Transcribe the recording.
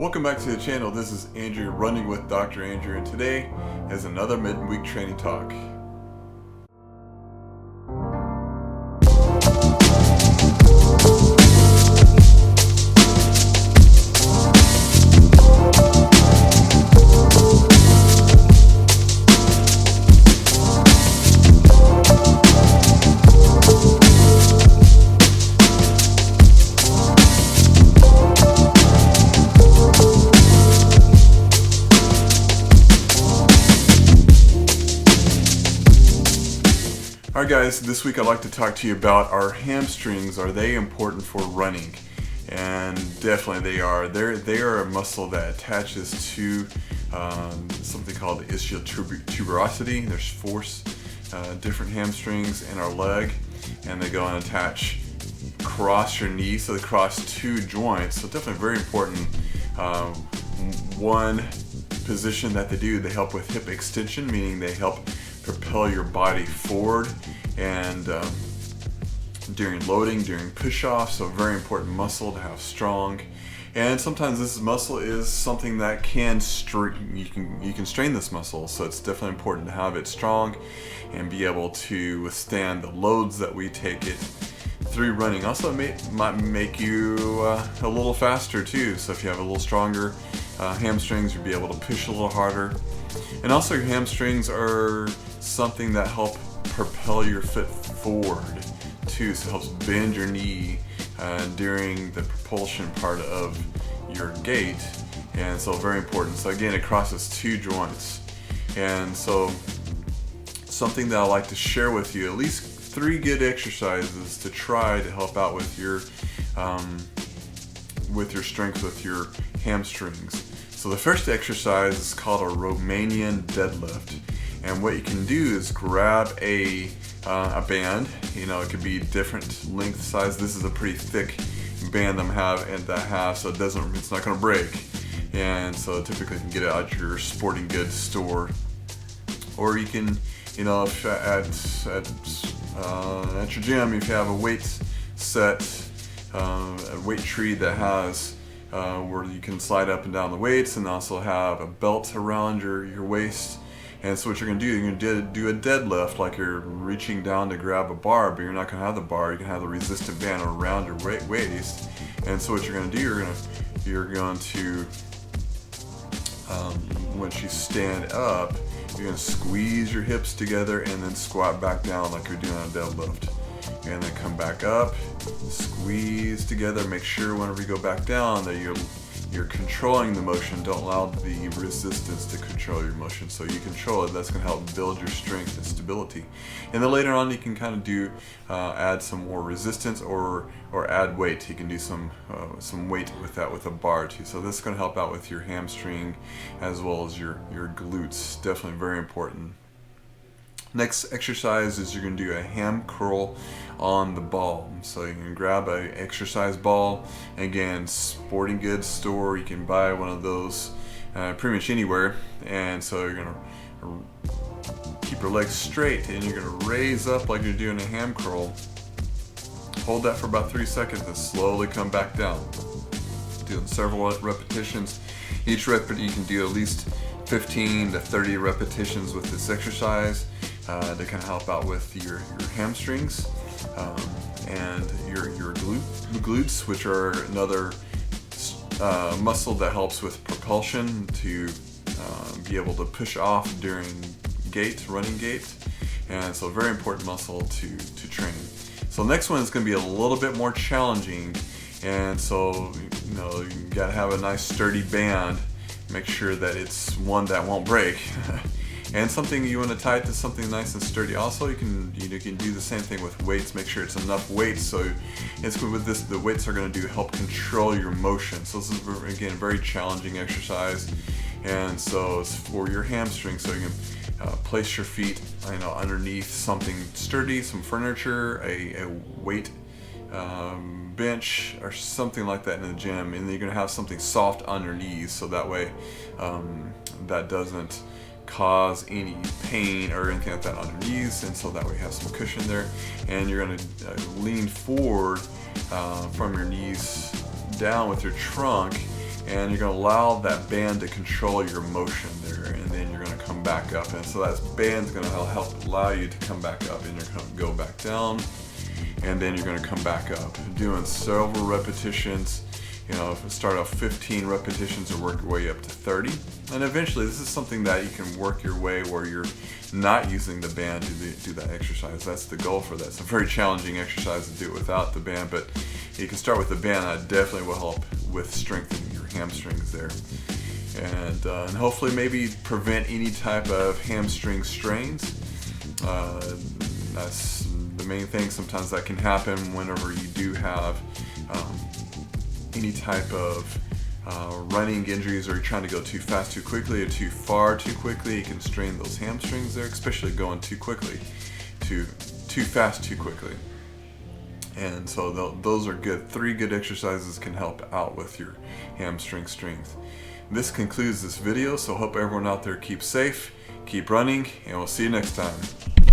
Welcome back to the channel. This is Andrew, running with Dr. Andrew, and today is another midweek training talk. Alright guys, this week I'd like to talk to you about our hamstrings. Are they important for running? And definitely they are. They are a muscle that attaches to something called the ischial tuberosity. There's four different hamstrings in our leg, and they go and attach across your knee, so they cross two joints. So definitely very important. One position that they do, they help with hip extension, meaning they help propel your body forward and during loading, during push-off. So very important muscle to have strong. And sometimes this muscle is something that can you can strain this muscle, so it's definitely important to have it strong and be able to withstand the loads that we take it through running. Also, it might make you a little faster too, so if you have a little stronger hamstrings, you'll be able to push a little harder. And also your hamstrings are something that help propel your foot forward too, so it helps bend your knee during the propulsion part of your gait, and so very important. So again, it crosses two joints, and so something that I like to share with you, at least 3 good exercises to try to help out with your strength with your hamstrings. So the first exercise is called a Romanian Deadlift, and what you can do is grab a band. You know, it could be different length size. This is a pretty thick band that I have, so it's not going to break. And so typically you can get it at your sporting goods store, or you can, you know, if at your gym, if you have a weight set, a weight tree that has where you can slide up and down the weights, and also have a belt around your waist. And so what you're going to do, you're going to do a deadlift, like you're reaching down to grab a bar, but you're not going to have the bar. You can have the resistant band around your waist. And so what you're going to do, you're going to once you stand up, you're going to squeeze your hips together and then squat back down like you're doing a deadlift. And then come back up, squeeze together. Make sure whenever you go back down that you're controlling the motion. Don't allow the resistance to control your motion. So you control it. That's going to help build your strength and stability. And then later on, you can kind of do add some more resistance or add weight. You can do some weight with that with a bar too. So this is going to help out with your hamstring as well as your glutes. Definitely very important. Next exercise is you're going to do a ham curl on the ball. So you can grab an exercise ball. Again, sporting goods store, you can buy one of those pretty much anywhere. And so you're going to keep your legs straight, and you're going to raise up like you're doing a ham curl. Hold that for about 3 seconds and slowly come back down. Doing several repetitions. Each rep you can do at least 15 to 30 repetitions with this exercise to kind of help out with your hamstrings and your glutes, which are another muscle that helps with propulsion to be able to push off during running gait, and so very important muscle to train. So next one is going to be a little bit more challenging, and so you got to have a nice sturdy band. Make sure that it's one that won't break. And something you want to tie it to something nice and sturdy. Also, you can do the same thing with weights. Make sure it's enough weight. So it's with this, the weights are going to help control your motion. So this is again a very challenging exercise, and so it's for your hamstrings. So you can place your feet, underneath something sturdy, some furniture, a weight bench or something like that in the gym, and then you're going to have something soft on your knees, so that way that doesn't cause any pain or anything like that on your knees, and so that way you have some cushion there, and you're going to lean forward from your knees down with your trunk, and you're going to allow that band to control your motion there, and then you're going to come back up. And so that band's going to help allow you to come back up, and you're going to go back down, and then you're going to come back up. Doing several repetitions, you know, start off 15 repetitions and work your way up to 30. And eventually this is something that you can work your way where you're not using the band to do that exercise. That's the goal for that. It's a very challenging exercise to do it without the band, but you can start with the band. That definitely will help with strengthening your hamstrings there. And hopefully maybe prevent any type of hamstring strains. That's the main thing. Sometimes that can happen whenever you do have any type of running injuries, or you're trying to go too fast too quickly or too far too quickly. You can strain those hamstrings there, especially going too quickly, too fast too quickly. And so those are good. 3 good exercises can help out with your hamstring strength. This concludes this video, so hope everyone out there keeps safe, keep running, and we'll see you next time.